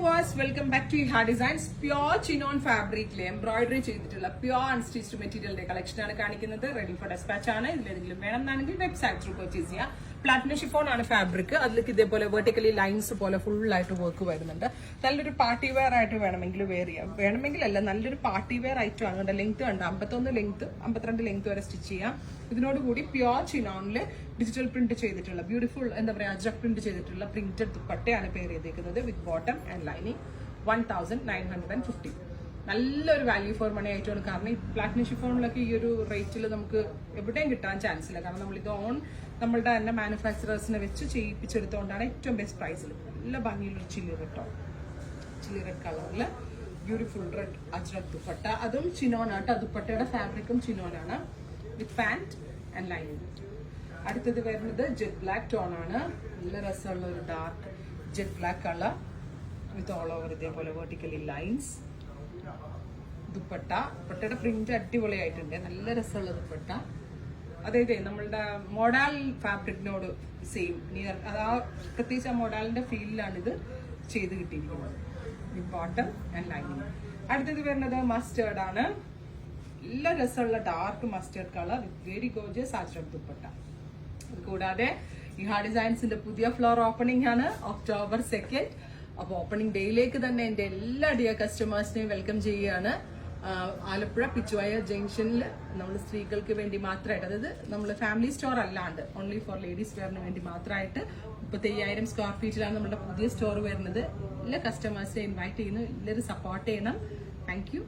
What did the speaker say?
Viewers, welcome back to Iha designs. Pure chinon ഫാബ്രിക്കിൽ embroidery ചെയ്തിട്ടുള്ള pure unstitched മെറ്റീരിയലിന്റെ collection ആണ് കാണിക്കുന്നത്. റെഡി ഫോർ ഡെസ്പാച്ച് ആണ്. ഇതിലെന്തെങ്കിലും വേണമെന്നാണെങ്കിൽ വെബ്സൈറ്റ് ത്രൂ പർച്ചേസ് ചെയ്യാം. പ്ലാറ്റിനം ഷിഫോൺ ആണ് ഫാബ്രിക്. അതിലേക്ക് ഇതേപോലെ വെർട്ടിക്കലി ലൈൻസ് പോലെ ഫുൾ ആയിട്ട് വർക്ക് വരുന്നുണ്ട്. നല്ലൊരു പാർട്ടി വെയർ ആയിട്ട് വേണമെങ്കിൽ വെയർ ചെയ്യാം. വേണമെങ്കിലല്ല, നല്ലൊരു പാർട്ടി വെയർ ഐറ്റം ആണ്. ലെങ്ത് കണ്ട് 51 ലെങ്ത് 52 ലെങ്ത് വരെ സ്റ്റിച്ച് ചെയ്യാം. ഇതിനോടുകൂടി പ്യോർ ചിനോണില് ഡിജിറ്റൽ പ്രിന്റ് ചെയ്തിട്ടുള്ള ബ്യൂട്ടിഫുൾ എന്താ പറയുക അജ്രക് പ്രിന്റ് ചെയ്തിട്ടുള്ള പ്രിന്റഡ് ദുപ്പട്ടയാണ് പേര് ചെയ്തേക്കുന്നത്. വിത്ത് ബോട്ടം ആൻഡ് ലൈനിങ്. 1950. നല്ലൊരു വാല്യൂ ഫോർ മണി ആയിട്ടാണ്. കാരണം ഈ പ്ലാറ്റിനം ഷിഫോണിലൊക്കെ ഈ ഒരു റേറ്റിൽ നമുക്ക് എവിടെയും കിട്ടാൻ ചാൻസ് ഇല്ല. കാരണം നമ്മൾ ഇത് നമ്മളുടെ തന്നെ മാനുഫാക്ചറേഴ്സിനെ വെച്ച് ചെയ്യിപ്പിച്ചെടുത്തുകൊണ്ടാണ് ഏറ്റവും ബെസ്റ്റ് പ്രൈസിൽ. നല്ല ഭംഗിയുള്ളൊരു ചില്ലി റെഡ് കളറില് ബ്യൂട്ടിഫുൾ റെഡ് അജ്രക് ദുപ്പട്ട. അതും ചിനോനാണ്. ദുപ്പട്ടയുടെ ഫാബ്രിക്കും ചിനോനാണ്. വിത്ത് പാന്റ് ആൻഡ് ലൈനിങ്. അടുത്തത് വരുന്നത് ജെറ്റ് ബ്ലാക്ക് ടോൺ ആണ്. നല്ല രസമുള്ള ഒരു dark jet black colour with all over ഇതേപോലെ വെർട്ടിക്കലി ലൈൻസ്. ദുപ്പട്ടയുടെ പ്രിന്റ് അടിപൊളിയായിട്ടുണ്ട്. നല്ല രസമുള്ള ദുപ്പട്ട. അതായത് നമ്മളുടെ മോഡാൽ ഫാബ്രിക്കിനോട് സെയിം നിയർ ആ പ്രത്യേകിച്ച് ആ മോഡാലിന്റെ ഫീലിലാണ് ഇത് ചെയ്ത് കിട്ടിയിരിക്കുന്നത്. വിത്ത് ബോട്ടം ആൻഡ് ലൈനിങ്. അടുത്തത് വരുന്നത് മസ്റ്റേർഡ് ആണ്. നല്ല രസമുള്ള dark mustard colour with very gorgeous ajrak dupatta. കൂടാതെ ഇഹാ ഡിസൈൻസിന്റെ പുതിയ ഫ്ലോർ ഓപ്പണിംഗ് ആണ് October 2. അപ്പൊ ഓപ്പണിംഗ് ഡേയിലേക്ക് തന്നെ എന്റെ എല്ലാ ഡിയർ കസ്റ്റമേഴ്സിനെയും വെൽക്കം ചെയ്യുകയാണ്. ആലപ്പുഴ പിച്ചുവായ ജംഗ്ഷനിൽ നമ്മൾ സ്ത്രീകൾക്ക് വേണ്ടി മാത്രമായിട്ട്, അതായത് നമ്മൾ ഫാമിലി സ്റ്റോർ അല്ലാണ്ട് ഓൺലി ഫോർ ലേഡീസ് വെയറിന് വേണ്ടി മാത്രമായിട്ട് 35,000 സ്ക്വയർ ഫീറ്റിലാണ് നമ്മുടെ പുതിയ സ്റ്റോർ വരുന്നത്. എല്ലാ കസ്റ്റമേഴ്സിനെ ഇൻവൈറ്റ് ചെയ്യുന്നു. എല്ലാവരും സപ്പോർട്ട് ചെയ്യണം. Thank you.